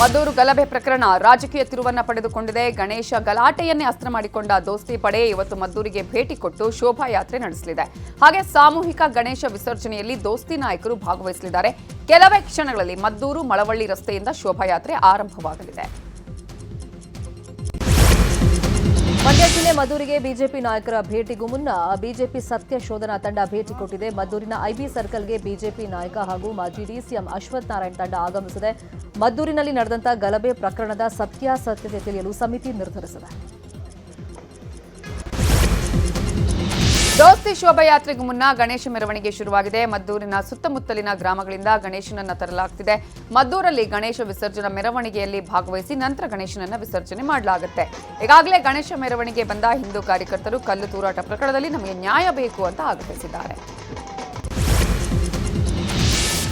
ಮದ್ದೂರು ಗಲಭೆ ಪ್ರಕರಣ ರಾಜಕೀಯ ತಿರುವನ್ನ ಪಡೆದುಕೊಂಡಿದೆ. ಗಣೇಶ ಗಲಾಟೆಯನ್ನೇ ಅಸ್ತ್ರ ಮಾಡಿಕೊಂಡ ದೋಸ್ತಿ ಪಡೆ ಇವತ್ತು ಮದ್ದೂರಿಗೆ ಭೇಟಿ ಕೊಟ್ಟು ಶೋಭಾಯಾತ್ರೆ ನಡೆಸಲಿದೆ. ಹಾಗೆ ಸಾಮೂಹಿಕ ಗಣೇಶ ವಿಸರ್ಜನೆಯಲ್ಲಿ ದೋಸ್ತಿ ನಾಯಕರು ಭಾಗವಹಿಸಲಿದ್ದಾರೆ. ಕೆಲವೇ ಕ್ಷಣಗಳಲ್ಲಿ ಮದ್ದೂರು ಮಳವಳ್ಳಿ ರಸ್ತೆಯಿಂದ ಶೋಭಾಯಾತ್ರೆ ಆರಂಭವಾಗಲಿದೆ. ಮಂಡ್ಯ ಜಿಲ್ಲೆ ಮದ್ದೂರಿಗೆ ಬಿಜೆಪಿ ನಾಯಕರ ಭೇಟಿಗೂ ಮುನ್ನ ಬಿಜೆಪಿ ಸತ್ಯ ಶೋಧನಾ ತಂಡ ಭೇಟಿ ಕೊಟ್ಟಿದೆ. ಮದ್ದೂರಿನ ಐಬಿ ಸರ್ಕಲ್ಗೆ ಬಿಜೆಪಿ ನಾಯಕ ಹಾಗೂ ಮಾಜಿ ಡಿಸಿಎಂ ಅಶ್ವಥ್ ನಾರಾಯಣ್ ತಂಡ ಆಗಮಿಸಿದೆ. ಮದ್ದೂರಿನಲ್ಲಿ ನಡೆದಂತ ಗಲಭೆ ಪ್ರಕರಣದ ಸತ್ಯಾಸತ್ಯತೆ ತಿಳಿಯಲು ಸಮಿತಿ ನಿರ್ಧರಿಸಿದೆ. ದೋಸ್ತಿ ಶೋಭಾಯಾತ್ರೆಗೂ ಮುನ್ನ ಗಣೇಶ ಮೆರವಣಿಗೆ ಶುರುವಾಗಿದೆ. ಮದ್ದೂರಿನ ಸುತ್ತಮುತ್ತಲಿನ ಗ್ರಾಮಗಳಿಂದ ಗಣೇಶನನ್ನ ತರಲಾಗುತ್ತಿದೆ. ಮದ್ದೂರಲ್ಲಿ ಗಣೇಶ ವಿಸರ್ಜನಾ ಮೆರವಣಿಗೆಯಲ್ಲಿ ಭಾಗವಹಿಸಿ ನಂತರ ಗಣೇಶನನ್ನ ವಿಸರ್ಜನೆ ಮಾಡಲಾಗುತ್ತೆ. ಈಗಾಗಲೇ ಗಣೇಶ ಮೆರವಣಿಗೆ ಬಂದ ಹಿಂದೂ ಕಾರ್ಯಕರ್ತರು ಕಲ್ಲು ತೂರಾಟ ಪ್ರಕರಣದಲ್ಲಿ ನಮಗೆ ನ್ಯಾಯ ಬೇಕು ಅಂತ ಆಗ್ರಹಿಸಿದ್ದಾರೆ.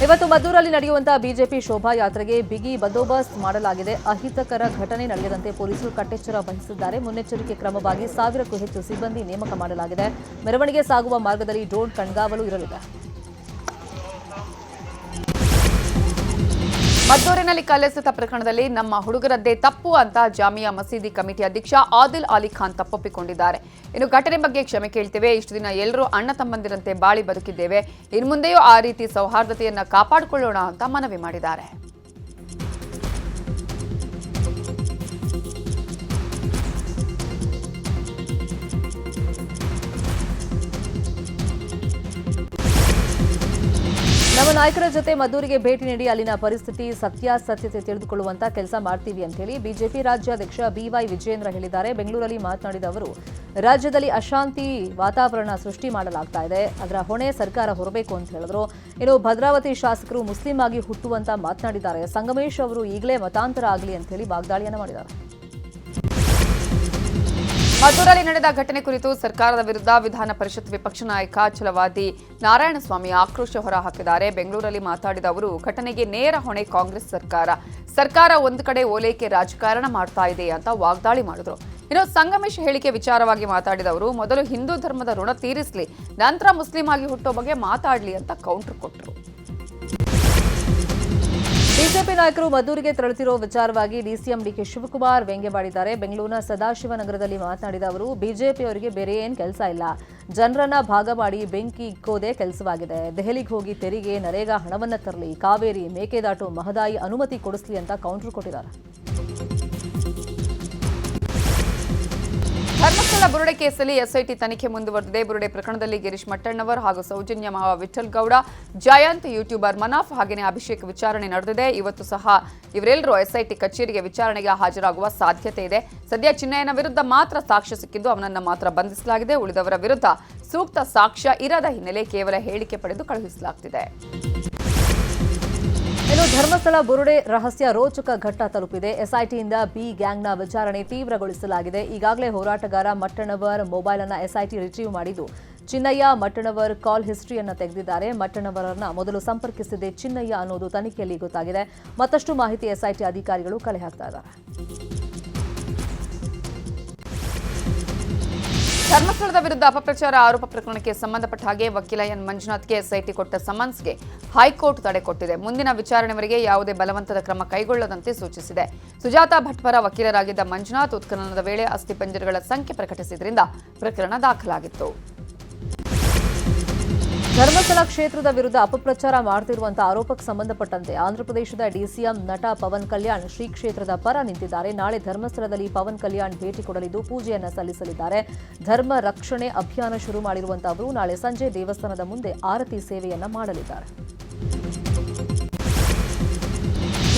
ಇವತ್ತು ಮದ್ದೂರಲ್ಲಿ ನಡೆಯುವಂತಹ ಬಿಜೆಪಿ ಶೋಭಾಯಾತ್ರೆಗೆ ಬಿಗಿ ಬಂದೋಬಸ್ತ್ ಮಾಡಲಾಗಿದೆ. ಅಹಿತಕರ ಘಟನೆ ನಡೆಯದಂತೆ ಪೊಲೀಸರು ಕಟ್ಟೆಚ್ಚರ ವಹಿಸಿದ್ದಾರೆ. ಮುನ್ನೆಚ್ಚರಿಕೆ ಕ್ರಮವಾಗಿ 1000ಕ್ಕೂ ಹೆಚ್ಚು ಸಿಬ್ಬಂದಿ ನೇಮಕ ಮಾಡಲಾಗಿದೆ. ಮೆರವಣಿಗೆ ಸಾಗುವ ಮಾರ್ಗದಲ್ಲಿ ಡ್ರೋನ್ ಕಣ್ಗಾವಲು ಇರಲಿದೆ. ಮದ್ದೂರಿನಲ್ಲಿ ಕಲ್ಲೆಸೆತ ಪ್ರಕರಣದಲ್ಲಿ ನಮ್ಮ ಹುಡುಗರದ್ದೇ ತಪ್ಪು ಅಂತ ಜಾಮಿಯಾ ಮಸೀದಿ ಕಮಿಟಿ ಅಧ್ಯಕ್ಷ ಆದಿಲ್ ಅಲಿ ಖಾನ್ ತಪ್ಪೊಪ್ಪಿಕೊಂಡಿದ್ದಾರೆ. ಇನ್ನು ಘಟನೆ ಬಗ್ಗೆ ಕ್ಷಮೆ ಕೇಳ್ತೇವೆ. ಇಷ್ಟು ದಿನ ಎಲ್ಲರೂ ಅಣ್ಣ ತಮ್ಮಂದಿರಂತೆ ಬಾಳಿ ಬದುಕಿದ್ದೇವೆ. ಇನ್ನು ಮುಂದೆಯೂ ಆ ರೀತಿ ಸೌಹಾರ್ದತೆಯನ್ನ ಕಾಪಾಡಿಕೊಳ್ಳೋಣ ಅಂತ ಮನವಿ ಮಾಡಿದ್ದಾರೆ. ನಮ್ಮ ನಾಯಕರ ಜೊತೆ ಮದ್ದೂರಿಗೆ ಭೇಟಿ ನೀಡಿ ಅಲ್ಲಿನ ಪರಿಸ್ಥಿತಿ ಸತ್ಯಾಸತ್ಯತೆ ತಿಳಿದುಕೊಳ್ಳುವಂತ ಕೆಲಸ ಮಾಡ್ತೀವಿ ಅಂತ ಹೇಳಿ ಬಿಜೆಪಿ ರಾಜ್ಯಾಧ್ಯಕ್ಷ ಬಿವೈ ವಿಜಯೇಂದ್ರ ಹೇಳಿದ್ದಾರೆ. ಬೆಂಗಳೂರಲ್ಲಿ ಮಾತನಾಡಿದ ಅವರು, ರಾಜ್ಯದಲ್ಲಿ ಅಶಾಂತಿ ವಾತಾವರಣ ಸೃಷ್ಟಿ ಮಾಡಲಾಗ್ತಾ ಇದೆ, ಅದರ ಹೊಣೆ ಸರ್ಕಾರ ಹೊರಬೇಕು ಅಂತ ಹೇಳಿದ್ರು. ಇನ್ನು ಭದ್ರಾವತಿ ಶಾಸಕರು ಮುಸ್ಲಿಂ ಆಗಿ ಹುಟ್ಟುವಂತ ಮಾತನಾಡಿದ್ದಾರೆ. ಸಂಗಮೇಶ್ ಅವರು ಈಗಲೇ ಮತಾಂತರ ಆಗಲಿ ಅಂತ ಹೇಳಿ ವಾಗ್ದಾಳಿಯನ್ನ ಮಾಡಿದ್ದಾರೆ. ಮದ್ದೂರಲ್ಲಿ ನಡೆದ ಘಟನೆ ಕುರಿತು ಸರ್ಕಾರದ ವಿರುದ್ಧ ವಿಧಾನ ಪರಿಷತ್ ವಿಪಕ್ಷ ನಾಯಕ ಛಲವಾದಿ ನಾರಾಯಣಸ್ವಾಮಿ ಆಕ್ರೋಶ ಹೊರಹಾಕಿದ್ದಾರೆ. ಬೆಂಗಳೂರಲ್ಲಿ ಮಾತನಾಡಿದ ಅವರು, ಘಟನೆಗೆ ನೇರ ಹೊಣೆ ಕಾಂಗ್ರೆಸ್ ಸರ್ಕಾರ ಒಂದು ಕಡೆ ಓಲೈಕೆ ರಾಜಕಾರಣ ಮಾಡ್ತಾ ಇದೆ ಅಂತ ವಾಗ್ದಾಳಿ ಮಾಡಿದ್ರು. ಇನ್ನು ಸಂಗಮೇಶ್ ಹೇಳಿಕೆ ವಿಚಾರವಾಗಿ ಮಾತಾಡಿದ ಅವರು, ಮೊದಲು ಹಿಂದೂ ಧರ್ಮದ ಋಣ ತೀರಿಸಲಿ, ನಂತರ ಮುಸ್ಲಿಂ ಆಗಿ ಹುಟ್ಟೋ ಬಗ್ಗೆ ಮಾತಾಡಲಿ ಅಂತ ಕೌಂಟರ್ ಕೊಟ್ಟರು. ಬಿಜೆಪಿ ನಾಯಕರು ಮದ್ದೂರಿಗೆ ತೆರಳುತ್ತಿರೋ ವಿಚಾರವಾಗಿ ಡಿಸಿಎಂ ಡಿಕೆ ಶಿವಕುಮಾರ್ ವ್ಯಂಗ್ಯವಾಡಿದ್ದಾರೆ. ಬೆಂಗಳೂರಿನ ಸದಾಶಿವನಗರದಲ್ಲಿ ಮಾತನಾಡಿದ ಅವರು, ಬಿಜೆಪಿಯವರಿಗೆ ಬೇರೆ ಏನ್ ಕೆಲಸ ಇಲ್ಲ, ಜನರನ್ನ ಭಾಗ ಮಾಡಿ ಬೆಂಕಿ ಇಕ್ಕೋದೇ ಕೆಲಸವಾಗಿದೆ. ದೆಹಲಿಗೆ ಹೋಗಿ ತೆರಿಗೆ ನರೇಗಾ ಹಣವನ್ನ ತರಲಿ, ಕಾವೇರಿ ಮೇಕೆದಾಟು ಮಹದಾಯಿ ಅನುಮತಿ ಕೊಡಿಸಲಿ ಅಂತ ಕೌಂಟರ್ ಕೊಟ್ಟಿದ್ದಾರೆ. ಧರ್ಮಸ್ಥಳ ಬುರುಡೆ ಕೇಸಲ್ಲಿ ಎಸ್ಐಟಿ ತನಿಖೆ ಮುಂದುವರೆದಿದೆ. ಬುರುಡೆ ಪ್ರಕರಣದಲ್ಲಿ ಗಿರೀಶ್ ಮಟ್ಟಣ್ಣವರ್ ಹಾಗೂ ಸೌಜನ್ಯ ಮಾವ ವಿಠಲ್ ಗೌಡ, ಜಯಂತ್, ಯೂಟ್ಯೂಬರ್ ಮನಾಫ್ ಹಾಗೆಯೇ ಅಭಿಷೇಕ್ ವಿಚಾರಣೆ ನಡೆದಿದೆ. ಇವತ್ತು ಸಹ ಇವರೆಲ್ಲರೂ ಎಸ್ಐಟಿ ಕಚೇರಿಗೆ ವಿಚಾರಣೆಗೆ ಹಾಜರಾಗುವ ಸಾಧ್ಯತೆ ಇದೆ. ಸದ್ಯ ಚಿನ್ನಯ್ಯನ ವಿರುದ್ಧ ಮಾತ್ರ ಸಾಕ್ಷ್ಯ ಸಿಕ್ಕಿದ್ದು ಅವನನ್ನು ಮಾತ್ರ ಬಂಧಿಸಲಾಗಿದೆ. ಉಳಿದವರ ವಿರುದ್ಧ ಸೂಕ್ತ ಸಾಕ್ಷ್ಯ ಇರದ ಹಿನ್ನೆಲೆ ಕೇವಲ ಹೇಳಿಕೆ ಪಡೆದು ಕಳುಹಿಸಲಾಗುತ್ತಿದೆ. ಇನ್ನು ಧರ್ಮಸ್ಥಳ ಬುರುಡೆ ರಹಸ್ಯ ರೋಚಕ ಘಟ್ಟ ತಲುಪಿದೆ. ಎಸ್ಐಟಿಯಿಂದ ಬಿ ಗ್ಯಾಂಗ್ನ ವಿಚಾರಣೆ ತೀವ್ರಗೊಳಿಸಲಾಗಿದೆ. ಈಗಾಗಲೇ ಹೋರಾಟಗಾರ ಮಟ್ಟಣ್ಣವರ್ ಮೊಬೈಲ್ ಅನ್ನು ಎಸ್ಐಟಿ ರಿಟ್ರೀವ್ ಮಾಡಿದ್ದು, ಚಿನ್ನಯ್ಯ ಮಟ್ಟಣ್ಣವರ್ ಕಾಲ್ ಹಿಸ್ಟ್ರಿಯನ್ನು ತೆಗೆದಿದ್ದಾರೆ. ಮಟ್ಟಣ್ಣವರನ್ನ ಮೊದಲು ಸಂಪರ್ಕಿಸಿದ್ದೆ ಚಿನ್ನಯ್ಯ ಅನ್ನೋದು ತನಿಖೆಯಲ್ಲಿ ಗೊತ್ತಾಗಿದೆ. ಮತ್ತಷ್ಟು ಮಾಹಿತಿ ಎಸ್ಐಟಿ ಅಧಿಕಾರಿಗಳು ಕಲೆ ಹಾಕ್ತಾ ಇದ್ದಾರೆ. ಧರ್ಮಸ್ಥಳದ ವಿರುದ್ಧ ಅಪಪ್ರಚಾರ ಆರೋಪ ಪ್ರಕರಣಕ್ಕೆ ಸಂಬಂಧಪಟ್ಟ ಹಾಗೆ ವಕೀಲ ಎನ್ ಮಂಜುನಾಥ್ಗೆ ಎಸ್ಐಟಿ ಕೊಟ್ಟ ಸಮನ್ಸ್ಗೆ ಹೈಕೋರ್ಟ್ ತಡೆ ಕೊಟ್ಟಿದೆ. ಮುಂದಿನ ವಿಚಾರಣೆವರೆಗೆ ಯಾವುದೇ ಬಲವಂತದ ಕ್ರಮ ಕೈಗೊಳ್ಳದಂತೆ ಸೂಚಿಸಿದೆ. ಸುಜಾತಾ ಭಟ್ ಪರ ವಕೀಲರಾಗಿದ್ದ ಮಂಜುನಾಥ್ ಉತ್ಖನನದ ವೇಳೆ ಅಸ್ಥಿಪಂಜರಗಳ ಸಂಖ್ಯೆ ಪ್ರಕಟಿಸಿದ್ರಿಂದ ಪ್ರಕರಣ ದಾಖಲಾಗಿತ್ತು. ಧರ್ಮಸ್ಥಳ ಕ್ಷೇತ್ರದ ವಿರುದ್ಧ ಅಪಪ್ರಚಾರ ಮಾಡುತ್ತಿರುವಂತಹ ಆರೋಪಕ್ಕೆ ಸಂಬಂಧಪಟ್ಟಂತೆ ಆಂಧ್ರಪ್ರದೇಶದ ಡಿಸಿಎಂ ನಟ ಪವನ್ ಕಲ್ಯಾಣ್ ಶ್ರೀ ಕ್ಷೇತ್ರದ ಪರ ನಿಂತಿದ್ದಾರೆ. ನಾಳೆ ಧರ್ಮಸ್ಥಳದಲ್ಲಿ ಪವನ್ ಕಲ್ಯಾಣ್ ಭೇಟಿ ಕೊಡಲಿದ್ದು ಪೂಜೆಯನ್ನ ಸಲ್ಲಿಸಲಿದ್ದಾರೆ. ಧರ್ಮ ರಕ್ಷಣೆ ಅಭಿಯಾನ ಶುರು ಮಾಡಿರುವಂತಹ ಅವರು ನಾಳೆ ಸಂಜೆ ದೇವಸ್ಥಾನದ ಮುಂದೆ ಆರತಿ ಸೇವೆಯನ್ನ ಮಾಡಲಿದ್ದಾರೆ.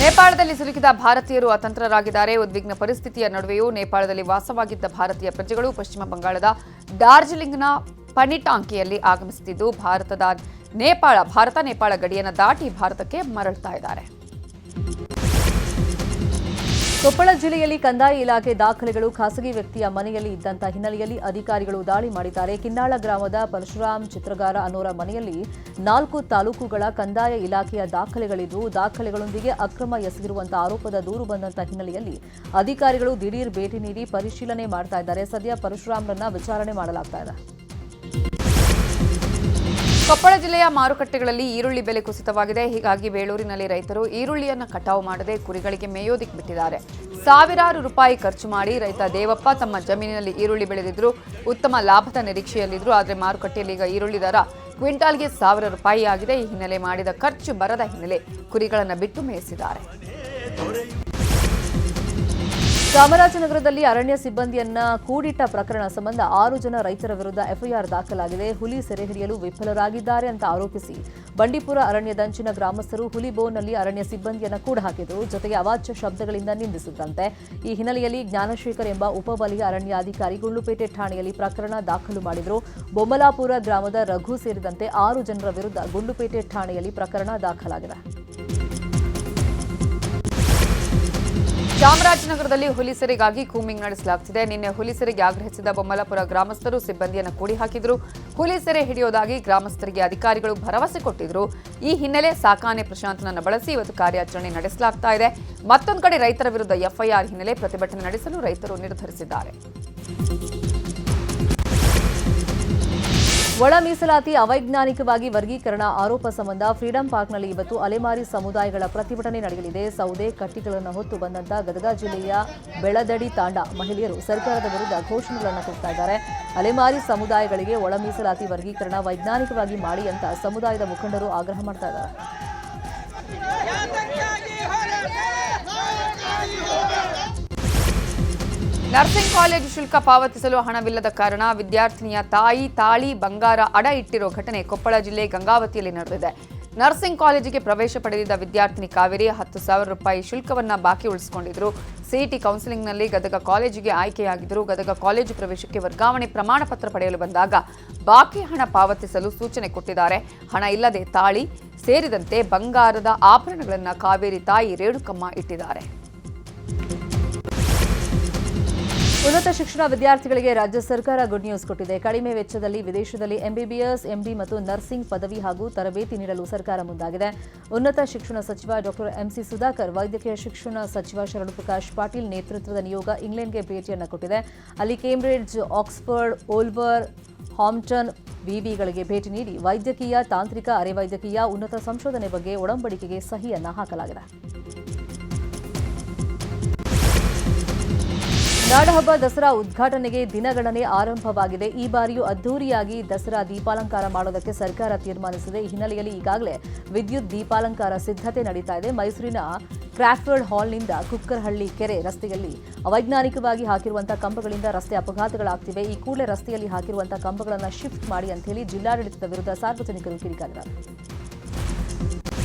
ನೇಪಾಳದಲ್ಲಿ ಸಿಲುಕಿದ ಭಾರತೀಯರು ಅತಂತ್ರರಾಗಿದ್ದಾರೆ. ಉದ್ವಿಗ್ನ ಪರಿಸ್ಥಿತಿಯ ನಡುವೆಯೂ ನೇಪಾಳದಲ್ಲಿ ವಾಸವಾಗಿದ್ದ ಭಾರತೀಯ ಪ್ರಜೆಗಳು ಪಶ್ಚಿಮ ಬಂಗಾಳದ ಡಾರ್ಜಿಲಿಂಗ್ನ ಪನಿಟಾಂಕಿಯಲ್ಲಿ ಆಗಮಿಸುತ್ತಿದ್ದು ಭಾರತ ನೇಪಾಳ ಗಡಿಯನ್ನು ದಾಟಿ ಭಾರತಕ್ಕೆ ಮರಳ್ತಾ ಇದ್ದಾರೆ. ಕೊಪ್ಪಳ ಜಿಲ್ಲೆಯಲ್ಲಿ ಕಂದಾಯ ಇಲಾಖೆ ದಾಖಲೆಗಳು ಖಾಸಗಿ ವ್ಯಕ್ತಿಯ ಮನೆಯಲ್ಲಿ ಇದ್ದಂತ ಹಿನ್ನೆಲೆಯಲ್ಲಿ ಅಧಿಕಾರಿಗಳು ದಾಳಿ ಮಾಡಿದ್ದಾರೆ. ಕಿನ್ನಾಳ ಗ್ರಾಮದ ಪರಶುರಾಮ್ ಚಿತ್ರಗಾರ ಅನ್ನೋರ ಮನೆಯಲ್ಲಿ 4 ತಾಲೂಕುಗಳ ಕಂದಾಯ ಇಲಾಖೆಯ ದಾಖಲೆಗಳಿದ್ದು, ದಾಖಲೆಗಳೊಂದಿಗೆ ಅಕ್ರಮ ಎಸಗಿರುವಂತಹ ಆರೋಪದ ದೂರು ಬಂದಂತ ಹಿನ್ನೆಲೆಯಲ್ಲಿ ಅಧಿಕಾರಿಗಳು ದಿಢೀರ್ ಭೇಟಿ ನೀಡಿ ಪರಿಶೀಲನೆ ಮಾಡ್ತಾ ಇದ್ದಾರೆ. ಸದ್ಯ ಪರಶುರಾಮ್ರನ್ನ ವಿಚಾರಣೆ ಮಾಡಲಾಗ್ತಾ ಇದೆ. ಕೊಪ್ಪಳ ಜಿಲ್ಲೆಯ ಮಾರುಕಟ್ಟೆಗಳಲ್ಲಿ ಈರುಳ್ಳಿ ಬೆಲೆ ಕುಸಿತವಾಗಿದೆ. ಹೀಗಾಗಿ ಬೇಳೂರಿನಲ್ಲಿ ರೈತರು ಈರುಳ್ಳಿಯನ್ನು ಕಟಾವು ಮಾಡದೆ ಕುರಿಗಳಿಗೆ ಮೇಯೋದಿಕ್ ಬಿಟ್ಟಿದ್ದಾರೆ. ಸಾವಿರಾರು ರೂಪಾಯಿ ಖರ್ಚು ಮಾಡಿ ರೈತ ದೇವಪ್ಪ ತಮ್ಮ ಜಮೀನಿನಲ್ಲಿ ಈರುಳ್ಳಿ ಬೆಳೆದಿದ್ರು. ಉತ್ತಮ ಲಾಭದ ನಿರೀಕ್ಷೆಯಲ್ಲಿದ್ರು. ಆದರೆ ಮಾರುಕಟ್ಟೆಯಲ್ಲಿ ಈಗ ಈರುಳ್ಳಿ ದರ ಕ್ವಿಂಟಾಲ್ಗೆ 1000 ರೂಪಾಯಿ ಆಗಿದೆ. ಈ ಹಿನ್ನೆಲೆ ಮಾಡಿದ ಖರ್ಚು ಬರದ ಹಿನ್ನೆಲೆ ಕುರಿಗಳನ್ನು ಬಿಟ್ಟು ಮೇಯಿಸಿದ್ದಾರೆ. ಚಾಮರಾಜನಗರದಲ್ಲಿ ಅರಣ್ಯ ಸಿಬ್ಬಂದಿಯನ್ನ ಕೂಡಿಟ್ಟ ಪ್ರಕರಣ ಸಂಬಂಧ 6 ಜನ ರೈತರ ವಿರುದ್ಧ ಎಫ್ಐಆರ್ ದಾಖಲಾಗಿದೆ. ಹುಲಿ ಸೆರೆ ಹಿಡಿಯಲು ವಿಫಲರಾಗಿದ್ದಾರೆ ಅಂತ ಆರೋಪಿಸಿ ಬಂಡೀಪುರ ಅರಣ್ಯದಂಚಿನ ಗ್ರಾಮಸ್ಥರು ಹುಲಿಬೋನ್ನಲ್ಲಿ ಅರಣ್ಯ ಸಿಬ್ಬಂದಿಯನ್ನ ಕೂಡ ಹಾಕಿದರು. ಜೊತೆಗೆ ಅವಾಚ್ಯ ಶಬ್ದಗಳಿಂದ ನಿಂದಿಸಿದ್ದಂತೆ. ಈ ಹಿನ್ನೆಲೆಯಲ್ಲಿ ಜ್ಞಾನಶೇಖರ್ ಎಂಬ ಉಪವಲಯ ಅರಣ್ಯಾಧಿಕಾರಿ ಗುಂಡ್ಲುಪೇಟೆ ಠಾಣೆಯಲ್ಲಿ ಪ್ರಕರಣ ದಾಖಲು ಮಾಡಿದರು. ಬೊಮ್ಮಲಾಪುರ ಗ್ರಾಮದ ರಘು ಸೇರಿದಂತೆ 6 ಜನರ ವಿರುದ್ಧ ಗುಂಡ್ಲುಪೇಟೆ ಠಾಣೆಯಲ್ಲಿ ಪ್ರಕರಣ ದಾಖಲಾಗಿದೆ. ಚಾಮರಾಜನಗರದಲ್ಲಿ ಹುಲಿ ಸೆರೆಗಾಗಿ ಕೂಂಬಿಂಗ್ ನಡೆಸಲಾಗುತ್ತಿದೆ. ನಿನ್ನೆ ಹುಲಿ ಸೆರೆಗೆ ಆಗ್ರಹಿಸಿದ ಬೊಮ್ಮಲಾಪುರ ಗ್ರಾಮಸ್ಥರು ಸಿಬ್ಬಂದಿಯನ್ನು ಕೂಡಿ ಹಾಕಿದರು. ಹುಲಿ ಸೆರೆ ಹಿಡಿಯೋದಾಗಿ ಗ್ರಾಮಸ್ಥರಿಗೆ ಅಧಿಕಾರಿಗಳು ಭರವಸೆ ಕೊಟ್ಟಿದ್ರು. ಈ ಹಿನ್ನೆಲೆ ಸಾಕಾನೆ ಪ್ರಶಾಂತನನ್ನು ಬಳಸಿ ಇವತ್ತು ಕಾರ್ಯಾಚರಣೆ ನಡೆಸಲಾಗ್ತಾ ಇದೆ. ಮತ್ತೊಂದು ಕಡೆ ರೈತರ ವಿರುದ್ಧ ಎಫ್ಐಆರ್ ಹಿನ್ನೆಲೆ ಪ್ರತಿಭಟನೆ ನಡೆಸಲು ರೈತರು ನಿರ್ಧರಿಸಿದ್ದಾರೆ. ಒಳ ಮೀಸಲಾತಿ ಅವೈಜ್ಞಾನಿಕವಾಗಿ ವರ್ಗೀಕರಣ ಆರೋಪ ಸಂಬಂಧ ಫ್ರೀಡಂ ಪಾರ್ಕ್ನಲ್ಲಿ ಇವತ್ತು ಅಲೆಮಾರಿ ಸಮುದಾಯಗಳ ಪ್ರತಿಭಟನೆ ನಡೆಯಲಿದೆ. ಸೌದೆ ಕಟ್ಟಿಗಳನ್ನು ಹೊತ್ತು ಬಂದಂತ ಗದಗ ಜಿಲ್ಲೆಯ ಬೆಳದಡಿ ತಾಂಡ ಮಹಿಳೆಯರು ಸರ್ಕಾರದ ವಿರುದ್ಧ ಘೋಷಣೆಗಳನ್ನು ಕೂಗ್ತಾ ಇದ್ದಾರೆ. ಅಲೆಮಾರಿ ಸಮುದಾಯಗಳಿಗೆ ಒಳ ಮೀಸಲಾತಿ ವರ್ಗೀಕರಣ ವೈಜ್ಞಾನಿಕವಾಗಿ ಮಾಡಿ ಅಂತ ಸಮುದಾಯದ ಮುಖಂಡರು ಆಗ್ರಹ ಮಾಡ್ತಾ ಇದ್ದಾರೆ. ನರ್ಸಿಂಗ್ ಕಾಲೇಜು ಶುಲ್ಕ ಪಾವತಿಸಲು ಹಣವಿಲ್ಲದ ಕಾರಣ ವಿದ್ಯಾರ್ಥಿನಿಯ ತಾಯಿ ತಾಳಿ ಬಂಗಾರ ಅಡ ಇಟ್ಟಿರೋ ಘಟನೆ ಕೊಪ್ಪಳ ಜಿಲ್ಲೆ ಗಂಗಾವತಿಯಲ್ಲಿ ನಡೆದಿದೆ. ನರ್ಸಿಂಗ್ ಕಾಲೇಜಿಗೆ ಪ್ರವೇಶ ಪಡೆದಿದ್ದ ವಿದ್ಯಾರ್ಥಿನಿ ಕಾವೇರಿ 10,000 ರೂಪಾಯಿ ಶುಲ್ಕವನ್ನ ಬಾಕಿ ಉಳಿಸಿಕೊಂಡಿದ್ರು. ಸಿಇಟಿ ಕೌನ್ಸಿಲಿಂಗ್ನಲ್ಲಿ ಗದಗ ಕಾಲೇಜಿಗೆ ಆಯ್ಕೆಯಾಗಿದ್ದರು. ಗದಗ ಕಾಲೇಜು ಪ್ರವೇಶಕ್ಕೆ ವರ್ಗಾವಣೆ ಪ್ರಮಾಣ ಪತ್ರ ಪಡೆಯಲು ಬಂದಾಗ ಬಾಕಿ ಹಣ ಪಾವತಿಸಲು ಸೂಚನೆ ಕೊಟ್ಟಿದ್ದಾರೆ. ಹಣ ಇಲ್ಲದೆ ತಾಳಿ ಸೇರಿದಂತೆ ಬಂಗಾರದ ಆಭರಣಗಳನ್ನು ಕಾವೇರಿ ತಾಯಿ ರೇಣುಕಮ್ಮ ಇಟ್ಟಿದ್ದಾರೆ. ಉನ್ನತ ಶಿಕ್ಷಣ ವಿದ್ಯಾರ್ಥಿಗಳಿಗೆ ರಾಜ್ಯ ಸರ್ಕಾರ ಗುಡ್ ನ್ಯೂಸ್ ಕೊಟ್ಟಿದೆ. ಕಡಿಮೆ ವೆಚ್ಚದಲ್ಲಿ ವಿದೇಶದಲ್ಲಿ ಎಂಬಿಬಿಎಸ್, ಎಂಡಿ ಮತ್ತು ನರ್ಸಿಂಗ್ ಪದವಿ ಹಾಗೂ ತರಬೇತಿ ನೀಡಲು ಸರ್ಕಾರ ಮುಂದಾಗಿದೆ. ಉನ್ನತ ಶಿಕ್ಷಣ ಸಚಿವ ಡಾ ಎಂಸಿ ಸುಧಾಕರ್, ವೈದ್ಯಕೀಯ ಶಿಕ್ಷಣ ಸಚಿವ ಶರಣಪ್ರಕಾಶ್ ಪಾಟೀಲ್ ನೇತೃತ್ವದ ನಿಯೋಗ ಇಂಗ್ಲೆಂಡ್ಗೆ ಭೇಟಿಯನ್ನು ಕೊಟ್ಟಿದೆ. ಅಲ್ಲಿ ಕೇಂಬ್ರಿಡ್ಜ್, ಆಕ್ಸ್ಫರ್ಡ್, ಓಲ್ವರ್, ಹಾಂಪ್ಟನ್ ವಿವಿಗಳಿಗೆ ಭೇಟಿ ನೀಡಿ ವೈದ್ಯಕೀಯ, ತಾಂತ್ರಿಕ, ಅರೆವೈದ್ಯಕೀಯ ಉನ್ನತ ಸಂಶೋಧನೆ ಬಗ್ಗೆ ಒಡಂಬಡಿಕೆಗೆ ಸಹಿಯನ್ನ ಹಾಕಲಾಗಿದೆ. ನಾಡಹಬ್ಬ ದಸರಾ ಉದ್ಘಾಟನೆಗೆ ದಿನಗಣನೆ ಆರಂಭವಾಗಿದೆ. ಈ ಬಾರಿಯೂ ಅದ್ದೂರಿಯಾಗಿ ದಸರಾ ದೀಪಾಲಂಕಾರ ಮಾಡೋದಕ್ಕೆ ಸರ್ಕಾರ ತೀರ್ಮಾನಿಸಿದೆ. ಈ ಹಿನ್ನೆಲೆಯಲ್ಲಿ ಈಗಾಗಲೇ ವಿದ್ಯುತ್ ದೀಪಾಲಂಕಾರ ಸಿದ್ಧತೆ ನಡೀತಾ ಇದೆ. ಮೈಸೂರಿನ ಕ್ರಾಫರ್ಡ್ ಹಾಲ್ನಿಂದ ಕುಕ್ಕರಹಳ್ಳಿ ಕೆರೆ ರಸ್ತೆಯಲ್ಲಿ ಅವೈಜ್ಞಾನಿಕವಾಗಿ ಹಾಕಿರುವಂತಹ ಕಂಬಗಳಿಂದ ರಸ್ತೆ ಅಪಘಾತಗಳಾಗ್ತಿವೆ. ಈ ಕೂಡಲೇ ರಸ್ತೆಯಲ್ಲಿ ಹಾಕಿರುವಂತಹ ಕಂಬಗಳನ್ನು ಶಿಫ್ಟ್ ಮಾಡಿ ಅಂತ ಹೇಳಿ ಜಿಲ್ಲಾಡಳಿತದ ವಿರುದ್ಧ ಸಾರ್ವಜನಿಕರು ಕಿಡಿಕಾರಿದ್ದಾರೆ.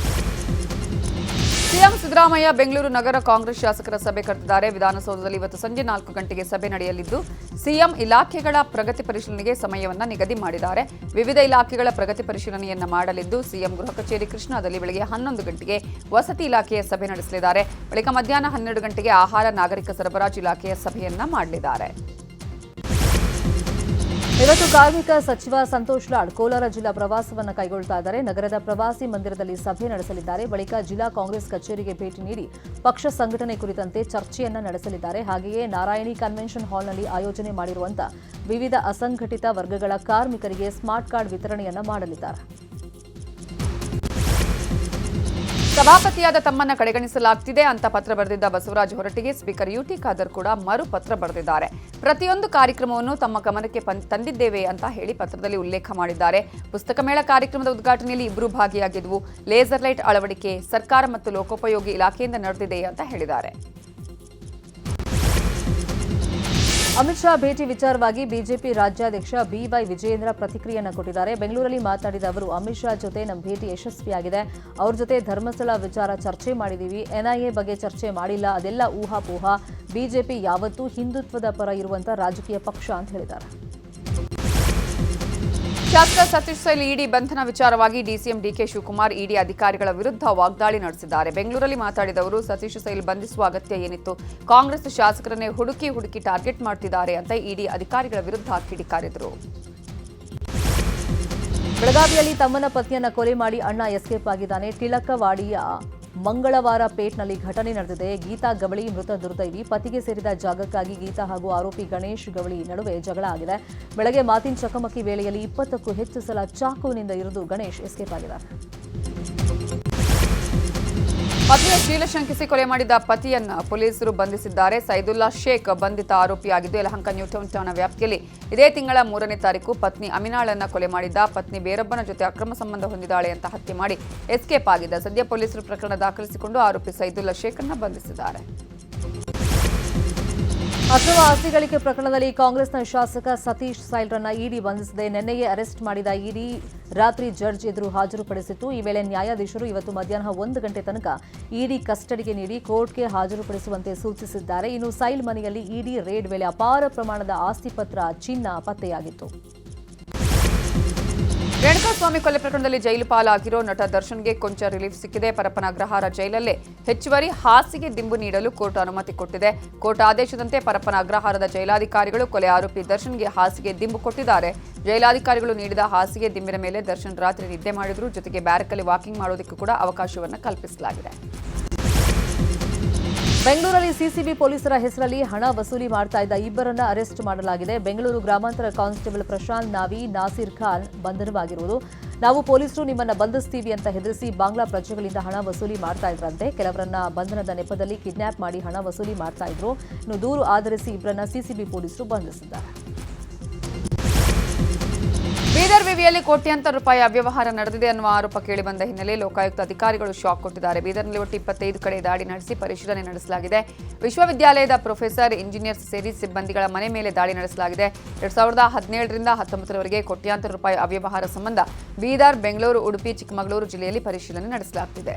ಸಿಎಂ ಸಿದ್ದರಾಮಯ್ಯ ಬೆಂಗಳೂರು ನಗರ ಕಾಂಗ್ರೆಸ್ ಶಾಸಕರ ಸಭೆ ಕರೆದಿದ್ದಾರೆ. ವಿಧಾನಸೌಧದಲ್ಲಿ ಇವತ್ತು ಸಂಜೆ 4 ಗಂಟೆಗೆ ಸಭೆ ನಡೆಯಲಿದ್ದು ಸಿಎಂ ಇಲಾಖೆಗಳ ಪ್ರಗತಿ ಪರಿಶೀಲನೆಗೆ ಸಮಯವನ್ನು ನಿಗದಿ ಮಾಡಿದ್ದಾರೆ. ವಿವಿಧ ಇಲಾಖೆಗಳ ಪ್ರಗತಿ ಪರಿಶೀಲನೆಯನ್ನ ಮಾಡಲಿದ್ದು ಸಿಎಂ ಗೃಹ ಕಚೇರಿ ಕೃಷ್ಣಾದಲ್ಲಿ ಬೆಳಗ್ಗೆ 11 ಗಂಟೆಗೆ ವಸತಿ ಇಲಾಖೆಯ ಸಭೆ ನಡೆಸಲಿದ್ದಾರೆ. ಬಳಿಕ ಮಧ್ಯಾಹ್ನ 12 ಗಂಟೆಗೆ ಆಹಾರ ನಾಗರಿಕ ಸರಬರಾಜು ಇಲಾಖೆಯ ಸಭೆಯನ್ನ ಮಾಡಲಿದ್ದಾರೆ. ಇವತ್ತು ಕಾರ್ಮಿಕ ಸಚಿವ ಸಂತೋಷ್ ಲಾಡ್ ಕೋಲಾರ ಜಿಲ್ಲಾ ಪ್ರವಾಸವನ್ನು ಕೈಗೊಳ್ತಾ ಇದ್ದಾರೆ. ನಗರದ ಪ್ರವಾಸಿ ಮಂದಿರದಲ್ಲಿ ಸಭೆ ನಡೆಸಲಿದ್ದಾರೆ. ಬಳಿಕ ಜಿಲ್ಲಾ ಕಾಂಗ್ರೆಸ್ ಕಚೇರಿಗೆ ಭೇಟಿ ನೀಡಿ ಪಕ್ಷ ಸಂಘಟನೆ ಕುರಿತಂತೆ ಚರ್ಚೆಯನ್ನ ನಡೆಸಲಿದ್ದಾರೆ. ಹಾಗೆಯೇ ನಾರಾಯಣಿ ಕನ್ವೆನ್ಷನ್ ಹಾಲ್ನಲ್ಲಿ ಆಯೋಜನೆ ಮಾಡಿರುವಂತಹ ವಿವಿಧ ಅಸಂಘಟಿತ ವರ್ಗಗಳ ಕಾರ್ಮಿಕರಿಗೆ ಸ್ಮಾರ್ಟ್ ಕಾರ್ಡ್ ವಿತರಣೆಯನ್ನ ಮಾಡಲಿದ್ದಾರೆ. ಸಭಾಪತಿಯಾದ ತಮ್ಮನ್ನ ಕಡೆಗಣಿಸಲಾಗ್ತಿದೆ ಅಂತ ಪತ್ರ ಬರೆದಿದ್ದ ಬಸವರಾಜ ಹೊರಟ್ಟಿಗೆ ಸ್ಪೀಕರ್ ಯುಟಿ ಖಾದರ್ ಕೂಡ ಮರು ಪತ್ರ ಬರೆದಿದ್ದಾರೆ. ಪ್ರತಿಯೊಂದು ಕಾರ್ಯಕ್ರಮವನ್ನು ತಮ್ಮ ಗಮನಕ್ಕೆ ತಂದಿದ್ದೇವೆ ಅಂತ ಹೇಳಿ ಪತ್ರದಲ್ಲಿ ಉಲ್ಲೇಖ ಮಾಡಿದ್ದಾರೆ. ಪುಸ್ತಕ ಮೇಳ ಕಾರ್ಯಕ್ರಮದ ಉದ್ಘಾಟನೆಯಲ್ಲಿ ಇಬ್ಬರು ಭಾಗಿಯಾಗಿದ್ವು. ಲೇಸರ್ ಲೈಟ್ ಅಳವಡಿಕೆ ಸರ್ಕಾರ ಮತ್ತು ಲೋಕೋಪಯೋಗಿ ಇಲಾಖೆಯಿಂದ ನಡೆದಿದೆ ಅಂತ ಹೇಳಿದ್ದಾರೆ. ಅಮಿತ್ ಶಾ ಭೇಟಿ ವಿಚಾರವಾಗಿ ಬಿಜೆಪಿ ರಾಜ್ಯಾಧ್ಯಕ್ಷ ಬಿವೈ ವಿಜಯೇಂದ್ರ ಪ್ರತಿಕ್ರಿಯೆಯನ್ನು ಕೊಟ್ಟಿದ್ದಾರೆ. ಬೆಂಗಳೂರಲ್ಲಿ ಮಾತನಾಡಿದ ಅವರು, ಅಮಿತ್ ಶಾ ಜೊತೆ ನಮ್ಮ ಭೇಟಿ ಯಶಸ್ವಿಯಾಗಿದೆ. ಅವ್ರ ಜೊತೆ ಧರ್ಮಸ್ಥಳ ವಿಚಾರ ಚರ್ಚೆ ಮಾಡಿದ್ದೀವಿ. ಎನ್ಐಎ ಬಗ್ಗೆ ಚರ್ಚೆ ಮಾಡಿಲ್ಲ. ಅದೆಲ್ಲ ಊಹಾಪೋಹ. ಬಿಜೆಪಿ ಯಾವತ್ತೂ ಹಿಂದುತ್ವದ ಪರ ಇರುವಂತಹ ರಾಜಕೀಯ ಪಕ್ಷ ಅಂತ ಹೇಳಿದ್ದಾರೆ. ಶಾಸಕ ಸತೀಶ್ ಸೈಲ್ ಇಡಿ ಬಂಧನ ವಿಚಾರವಾಗಿ ಡಿಸಿಎಂ ಡಿಕೆ ಶಿವಕುಮಾರ್ ಇಡಿ ಅಧಿಕಾರಿಗಳ ವಿರುದ್ಧ ವಾಗ್ದಾಳಿ ನಡೆಸಿದ್ದಾರೆ. ಬೆಂಗಳೂರಲ್ಲಿ ಮಾತನಾಡಿದ ಅವರು, ಸತೀಶ್ ಸೈಲ್ ಬಂಧಿಸುವ ಅಗತ್ಯ ಏನಿತ್ತು? ಕಾಂಗ್ರೆಸ್ ಶಾಸಕರನ್ನೇ ಹುಡುಕಿ ಟಾರ್ಗೆಟ್ ಮಾಡ್ತಿದ್ದಾರೆ ಅಂತ ಇಡಿ ಅಧಿಕಾರಿಗಳ ವಿರುದ್ಧ ಕಿಡಿಕಾರಿದರು. ಬೆಳಗಾವಿಯಲ್ಲಿ ತಮ್ಮನ ಪತ್ನಿಯನ್ನ ಕೊಲೆ ಮಾಡಿ ಅಣ್ಣ ಎಸ್ಕೇಪ್ ಆಗಿದ್ದಾನೆ. ಟಿಳಕವಾಡಿಯ ಮಂಗಳವಾರ ಪೇಟ್ನಲ್ಲಿ ಘಟನೆ ನಡೆದಿದೆ. ಗೀತಾ ಗವಳಿ ಮೃತ ದುರ್ದೈವಿ. ಪತಿಗೆ ಸೇರಿದ ಜಾಗಕ್ಕಾಗಿ ಗೀತಾ ಹಾಗೂ ಆರೋಪಿ ಗಣೇಶ್ ಗವಳಿ ನಡುವೆ ಜಗಳ ಆಗಿದೆ. ಬೆಳಗ್ಗೆ ಮಾತಿನ ಚಕಮಕಿ ವೇಳೆಯಲ್ಲಿ 20ಕ್ಕೂ ಹೆಚ್ಚು ಸಲ ಚಾಕುವಿನಿಂದ ಇರಿದು ಗಣೇಶ್ ಎಸ್ಕೇಪ್ ಆಗಿದ್ದಾರೆ. ಪತಿಯ ಶೀಲ ಶಂಕಿಸಿ ಕೊಲೆ ಮಾಡಿದ ಪತಿಯನ್ನ ಪೊಲೀಸರು ಬಂಧಿಸಿದ್ದಾರೆ. ಸೈದುಲ್ಲಾ ಶೇಖ್ ಬಂಧಿತ ಆರೋಪಿಯಾಗಿದ್ದು ಯಲಹಂಕ ನ್ಯೂಟೌನ್ ಠಾಣಾ ವ್ಯಾಪ್ತಿಯಲ್ಲಿ ಇದೇ ತಿಂಗಳ 3ನೇ ತಾರೀಕು ಪತ್ನಿ ಅಮಿನಾಳನ್ನ ಕೊಲೆ ಮಾಡಿದ್ದ. ಪತ್ನಿ ಬೇರೊಬ್ಬನ ಜೊತೆ ಅಕ್ರಮ ಸಂಬಂಧ ಹೊಂದಿದ್ದಾಳೆ ಅಂತ ಹತ್ಯೆ ಮಾಡಿ ಎಸ್ಕೇಪ್ ಆಗಿದ್ದ. ಸದ್ಯ ಪೊಲೀಸರು ಪ್ರಕರಣ ದಾಖಲಿಸಿಕೊಂಡು ಆರೋಪಿ ಸೈದುಲ್ಲಾ ಶೇಖ್ ಅನ್ನ ಬಂಧಿಸಿದ್ದಾರೆ. ಅಕ್ರಮ ಆಸ್ತಿ ಗಳಿಕೆ ಪ್ರಕರಣದಲ್ಲಿ ಕಾಂಗ್ರೆಸ್ನ ಶಾಸಕ ಸತೀಶ್ ಸೈಲ್ರನ್ನ ಇಡಿ ಬಂಧಿಸಿದೆ. ನಿನ್ನೆಯೇ ಅರೆಸ್ಟ್ ಮಾಡಿದ ಇಡಿ ರಾತ್ರಿ ಜಡ್ಜ್ ಎದುರು ಹಾಜರುಪಡಿಸಿತ್ತು. ಈ ವೇಳೆ ನ್ಯಾಯಾಧೀಶರು ಇವತ್ತು ಮಧ್ಯಾಹ್ನ 1 ಗಂಟೆ ತನಕ ಇಡಿ ಕಸ್ಟಡಿಗೆ ನೀಡಿ ಕೋರ್ಟ್ಗೆ ಹಾಜರುಪಡಿಸುವಂತೆ ಸೂಚಿಸಿದ್ದಾರೆ. ಇನ್ನು ಸೈಲ್ ಮನೆಯಲ್ಲಿ ಇಡಿ ರೇಡ್ ವೇಳೆ ಅಪಾರ ಪ್ರಮಾಣದ ಆಸ್ತಿ ಪತ್ರ, ಚಿನ್ನ ಪತ್ತೆಯಾಗಿತ್ತು. ರೇಣುಕಾಸ್ವಾಮಿ ಕೊಲೆ ಪ್ರಕರಣದಲ್ಲಿ ಜೈಲು ಪಾಲಾಗಿರೋ ನಟ ದರ್ಶನ್ಗೆ ಕೊಂಚ ರಿಲೀಫ್ ಸಿಕ್ಕಿದೆ. ಪರಪ್ಪನ ಅಗ್ರಹಾರ ಜೈಲಲ್ಲೇ ಹೆಚ್ಚುವರಿ ಹಾಸಿಗೆ ದಿಂಬು ನೀಡಲು ಕೋರ್ಟ್ ಅನುಮತಿ ಕೊಟ್ಟಿದೆ. ಕೋರ್ಟ್ ಆದೇಶದಂತೆ ಪರಪ್ಪನ ಅಗ್ರಹಾರದ ಜೈಲಾಧಿಕಾರಿಗಳು ಕೊಲೆ ಆರೋಪಿ ದರ್ಶನ್ಗೆ ಹಾಸಿಗೆ ದಿಂಬು ಕೊಟ್ಟಿದ್ದಾರೆ. ಜೈಲಾಧಿಕಾರಿಗಳು ನೀಡಿದ ಹಾಸಿಗೆ ದಿಂಬಿನ ಮೇಲೆ ದರ್ಶನ್ ರಾತ್ರಿ ನಿದ್ದೆ ಮಾಡಿದ್ರು. ಜೊತೆಗೆ ಬ್ಯಾರಕಲ್ಲಿ ವಾಕಿಂಗ್ ಮಾಡೋದಕ್ಕೂ ಕೂಡ ಅವಕಾಶವನ್ನು ಕಲ್ಪಿಸಲಾಗಿದೆ. ಬೆಂಗಳೂರಲ್ಲಿ ಸಿಸಿಬಿ ಪೊಲೀಸರ ಹೆಸರಲ್ಲಿ ಹಣ ವಸೂಲಿ ಮಾಡ್ತಾ ಇದ್ದ ಇಬ್ಬರನ್ನ ಅರೆಸ್ಟ್ ಮಾಡಲಾಗಿದೆ. ಬೆಂಗಳೂರು ಗ್ರಾಮಾಂತರ ಕಾನ್ಸ್ಟೇಬಲ್ ಪ್ರಶಾಂತ್ ನಾವಿ, ನಾಸೀರ್ ಖಾನ್ ಬಂಧನವಾಗಿರುವುದು. ನಾವು ಪೊಲೀಸರು ನಿಮ್ಮನ್ನ ಬಂಧಿಸ್ತೀವಿ ಅಂತ ಹೆದರಿಸಿ ಬಾಂಗ್ಲಾ ಪ್ರಜೆಗಳಿಂದ ಹಣ ವಸೂಲಿ ಮಾಡ್ತಾ ಇದ್ರಂತೆ. ಕೆಲವರನ್ನ ಬಂಧನದ ನೆಪದಲ್ಲಿ ಕಿಡ್ನಾಪ್ ಮಾಡಿ ಹಣ ವಸೂಲಿ ಮಾಡ್ತಾ ಇದ್ರು. ಇನ್ನು ದೂರು ಆಧರಿಸಿ ಇಬ್ಬರನ್ನ ಸಿಸಿಬಿ ಪೊಲೀಸರು ಬಂಧಿಸಿದ್ದಾರೆ. ಬೀದರ್ ವಿವಿಯಲ್ಲಿ ಕೋಟ್ಯಾಂತರ ರೂಪಾಯಿ ಅವ್ಯವಹಾರ ನಡೆದಿದೆ ಅನ್ನುವ ಆರೋಪ ಕೇಳಿಬಂದ ಹಿನ್ನೆಲೆ ಲೋಕಾಯುಕ್ತ ಅಧಿಕಾರಿಗಳು ಶಾಕ್ ಕೊಟ್ಟಿದ್ದಾರೆ. ಬೀದರ್ನಲ್ಲಿ ಒಟ್ಟು 25 ಕಡೆ ದಾಳಿ ನಡೆಸಿ ಪರಿಶೀಲನೆ ನಡೆಸಲಾಗಿದೆ. ವಿಶ್ವವಿದ್ಯಾಲಯದ ಪ್ರೊಫೆಸರ್, ಇಂಜಿನಿಯರ್ಸ್ ಸೇರಿ ಸಿಬ್ಬಂದಿಗಳ ಮನೆ ಮೇಲೆ ದಾಳಿ ನಡೆಸಲಾಗಿದೆ. 2017ರಿಂದ 19ರವರೆಗೆ ಕೋಟ್ಯಾಂತರ ರೂಪಾಯಿ ಅವ್ಯವಹಾರ ಸಂಬಂಧ ಬೀದರ್, ಬೆಂಗಳೂರು, ಉಡುಪಿ, ಚಿಕ್ಕಮಗಳೂರು ಜಿಲ್ಲೆಯಲ್ಲಿ ಪರಿಶೀಲನೆ ನಡೆಸಲಾಗುತ್ತಿದೆ.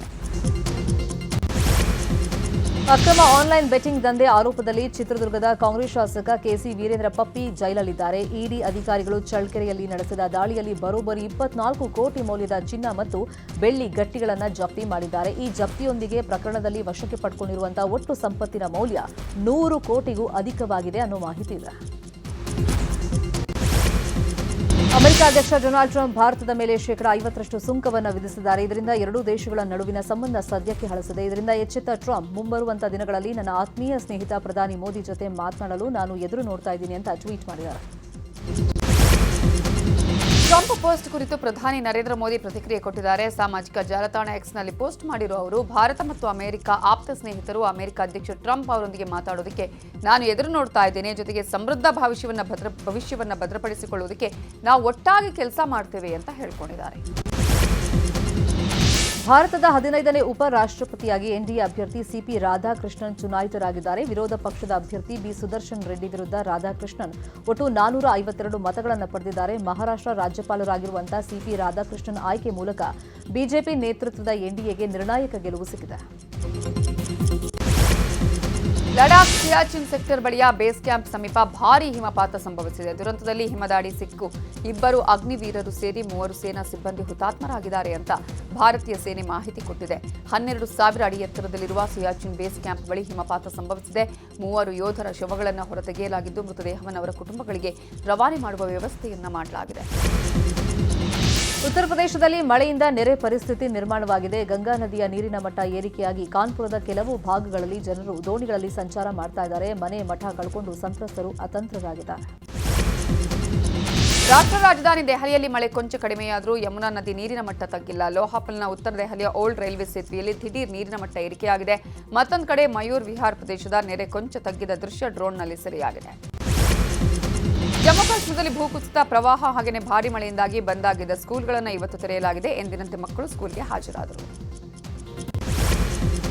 ಅಕ್ರಮ ಆನ್ಲೈನ್ ಬೆಟ್ಟಿಂಗ್ ದಂಧೆ ಆರೋಪದಲ್ಲಿ ಚಿತ್ರದುರ್ಗದ ಕಾಂಗ್ರೆಸ್ ಶಾಸಕ ಕೆಸಿ ವೀರೇಂದ್ರ ಪಪ್ಪಿ ಜೈಲಲ್ಲಿದ್ದಾರೆ. ಇಡಿ ಅಧಿಕಾರಿಗಳು ಚಳ್ಳಕೆರೆಯಲ್ಲಿ ನಡೆಸಿದ ದಾಳಿಯಲ್ಲಿ ಬರೋಬ್ಬರಿ 24 ಕೋಟಿ ಮೌಲ್ಯದ ಚಿನ್ನ ಮತ್ತು ಬೆಳ್ಳಿ ಗಟ್ಟಿಗಳನ್ನು ಜಪ್ತಿ ಮಾಡಿದ್ದಾರೆ. ಈ ಜಪ್ತಿಯೊಂದಿಗೆ ಪ್ರಕರಣದಲ್ಲಿ ವಶಕ್ಕೆ ಪಡೆದುಕೊಂಡಿರುವಂತಹ ಒಟ್ಟು ಸಂಪತ್ತಿನ ಮೌಲ್ಯ 100 ಕೋಟಿಗೂ ಅಧಿಕವಾಗಿದೆ ಅನ್ನೋ ಮಾಹಿತಿ ಇದೆ. ಅಮೆರಿಕ ಅಧ್ಯಕ್ಷ ಡೊನಾಲ್ಡ್ ಟ್ರಂಪ್ ಭಾರತದ ಮೇಲೆ ಶೇಕಡಾ 50ರಷ್ಟು ಸುಂಕವನ್ನು ವಿಧಿಸಿದ್ದಾರೆ. ಇದರಿಂದ ಎರಡೂ ದೇಶಗಳ ನಡುವಿನ ಸಂಬಂಧ ಸದ್ಯಕ್ಕೆ ಹಳಸಿದೆ. ಇದರಿಂದ ಎಚ್ಚೆತ್ತ ಟ್ರಂಪ್ ಮುಂಬರುವಂತಹ ದಿನಗಳಲ್ಲಿ ನನ್ನ ಆತ್ಮೀಯ ಸ್ನೇಹಿತ ಪ್ರಧಾನಿ ಮೋದಿ ಜೊತೆ ಮಾತನಾಡಲು ನಾನು ಎದುರು ನೋಡ್ತಾ ಇದ್ದೀನಿ ಅಂತ ಟ್ವೀಟ್ ಮಾಡಿದ್ದಾರೆ. ಟ್ರಂಪ್ ಪೋಸ್ಟ್ ಕುರಿತು ಪ್ರಧಾನಿ ನರೇಂದ್ರ ಮೋದಿ ಪ್ರತಿಕ್ರಿಯೆ ಕೊಟ್ಟಿದ್ದಾರೆ. ಸಾಮಾಜಿಕ ಜಾಲತಾಣ ಎಕ್ಸ್ನಲ್ಲಿ ಪೋಸ್ಟ್ ಮಾಡಿರುವ ಅವರು, ಭಾರತ ಮತ್ತು ಅಮೆರಿಕ ಆಪ್ತ ಸ್ನೇಹಿತರು. ಅಮೆರಿಕ ಅಧ್ಯಕ್ಷ ಟ್ರಂಪ್ ಅವರೊಂದಿಗೆ ಮಾತಾಡೋದಕ್ಕೆ ನಾನು ಎದುರು ನೋಡ್ತಾ ಇದ್ದೇನೆ. ಜೊತೆಗೆ ಸಮೃದ್ಧ ಭವಿಷ್ಯವನ್ನು ಭದ್ರಪಡಿಸಿಕೊಳ್ಳುವುದಕ್ಕೆ ನಾವು ಒಟ್ಟಾಗಿ ಕೆಲಸ ಮಾಡ್ತೇವೆ ಅಂತ ಹೇಳಿಕೊಂಡಿದ್ದಾರೆ. ಭಾರತದ 15ನೇ ಉಪರಾಷ್ಟ್ರಪತಿಯಾಗಿ ಎನ್ಡಿಎ ಅಭ್ಯರ್ಥಿ ಸಿಪಿ ರಾಧಾಕೃಷ್ಣನ್ ಚುನಾಯಿತರಾಗಿದ್ದಾರೆ. ವಿರೋಧ ಪಕ್ಷದ ಅಭ್ಯರ್ಥಿ ಬಿ ಸುದರ್ಶನ್ ರೆಡ್ಡಿ ವಿರುದ್ಧ ರಾಧಾಕೃಷ್ಣನ್ ಒಟ್ಟು 452 ಮತಗಳನ್ನು ಪಡೆದಿದ್ದಾರೆ. ಮಹಾರಾಷ್ಟ್ರ ರಾಜ್ಯಪಾಲರಾಗಿರುವಂತಹ ಸಿಪಿ ರಾಧಾಕೃಷ್ಣನ್ ಆಯ್ಕೆ ಮೂಲಕ ಬಿಜೆಪಿ ನೇತೃತ್ವದ ಎನ್ಡಿಎಗೆ ನಿರ್ಣಾಯಕ ಗೆಲುವು ಸಿಕ್ಕಿದೆ. ಲಡಾಖ್ ಸಿಯಾಚಿನ್ ಸೆಕ್ಟರ್ ಬಳಿಯ ಬೇಸ್ ಕ್ಯಾಂಪ್ ಸಮೀಪ ಭಾರೀ ಹಿಮಪಾತ ಸಂಭವಿಸಿದೆ. ದುರಂತದಲ್ಲಿ ಹಿಮದಾಡಿ ಸಿಕ್ಕು 2 ಅಗ್ನಿವೀರರು ಸೇರಿ 3 ಸೇನಾ ಸಿಬ್ಬಂದಿ ಹುತಾತ್ಮರಾಗಿದ್ದಾರೆ ಅಂತ ಭಾರತೀಯ ಸೇನೆ ಮಾಹಿತಿ ಕೊಟ್ಟಿದೆ. 12,000 ಅಡಿ ಎತ್ತರದಲ್ಲಿರುವ ಸಿಯಾಚಿನ್ ಬೇಸ್ ಕ್ಯಾಂಪ್ ಬಳಿ ಹಿಮಪಾತ ಸಂಭವಿಸಿದೆ. 3 ಯೋಧರ ಶವಗಳನ್ನು ಹೊರತೆಗೆಯಲಾಗಿದ್ದು ಮೃತದೇಹವನ್ನು ಅವರ ಕುಟುಂಬಗಳಿಗೆ ರವಾನೆ ಮಾಡುವ ವ್ಯವಸ್ಥೆಯನ್ನ ಮಾಡಲಾಗಿದೆ. ಉತ್ತರ ಪ್ರದೇಶದಲ್ಲಿ ಮಳೆಯಿಂದ ನೆರೆ ಪರಿಸ್ಥಿತಿ ನಿರ್ಮಾಣವಾಗಿದೆ. ಗಂಗಾ ನದಿಯ ನೀರಿನ ಮಟ್ಟ ಏರಿಕೆಯಾಗಿ ಕಾನ್ಪುರದ ಕೆಲವು ಭಾಗಗಳಲ್ಲಿ ಜನರು ದೋಣಿಗಳಲ್ಲಿ ಸಂಚಾರ ಮಾಡ್ತಾ ಇದ್ದಾರೆ. ಮನೆ ಮಠ ಕಳ್ಕೊಂಡು ಸಂತ್ರಸ್ತರು ಅತಂತ್ರರಾಗಿದ್ದಾರೆ. ರಾಷ್ಟ್ರ ರಾಜಧಾನಿ ದೆಹಲಿಯಲ್ಲಿ ಮಳೆ ಕೊಂಚ ಕಡಿಮೆಯಾದರೂ ಯಮುನಾ ನದಿ ನೀರಿನ ಮಟ್ಟ ತಗ್ಗಿಲ್ಲ. ಲೋಹಾಪಲ್ನ ಉತ್ತರ ದೆಹಲಿಯ ಓಲ್ಡ್ ರೈಲ್ವೆ ಸೇತುವೆಯಲ್ಲಿ ದಿಢೀರ್ ನೀರಿನ ಮಟ್ಟ ಏರಿಕೆಯಾಗಿದೆ. ಮತ್ತೊಂದು ಕಡೆ ಮಯೂರ್ ವಿಹಾರ್ ಪ್ರದೇಶದ ನೆರೆ ಕೊಂಚ ತಗ್ಗಿದ ದೃಶ್ಯ ಡ್ರೋನ್ನಲ್ಲಿ ಸೆರೆಯಾಗಿದೆ. ಜಮ್ಮು ಕಾಶ್ಮೀರದಲ್ಲಿ ಭೂಕುಸಿತ, ಪ್ರವಾಹ ಹಾಗೆಯೇ ಭಾರೀ ಮಳೆಯಿಂದಾಗಿ ಬಂದ್ ಆಗಿದ್ದ ಸ್ಕೂಲ್ಗಳನ್ನು ಇವತ್ತು ತೆರೆಯಲಾಗಿದೆ. ಎಂದಿನಂತೆ ಮಕ್ಕಳು ಸ್ಕೂಲ್ಗೆ ಹಾಜರಾದರು.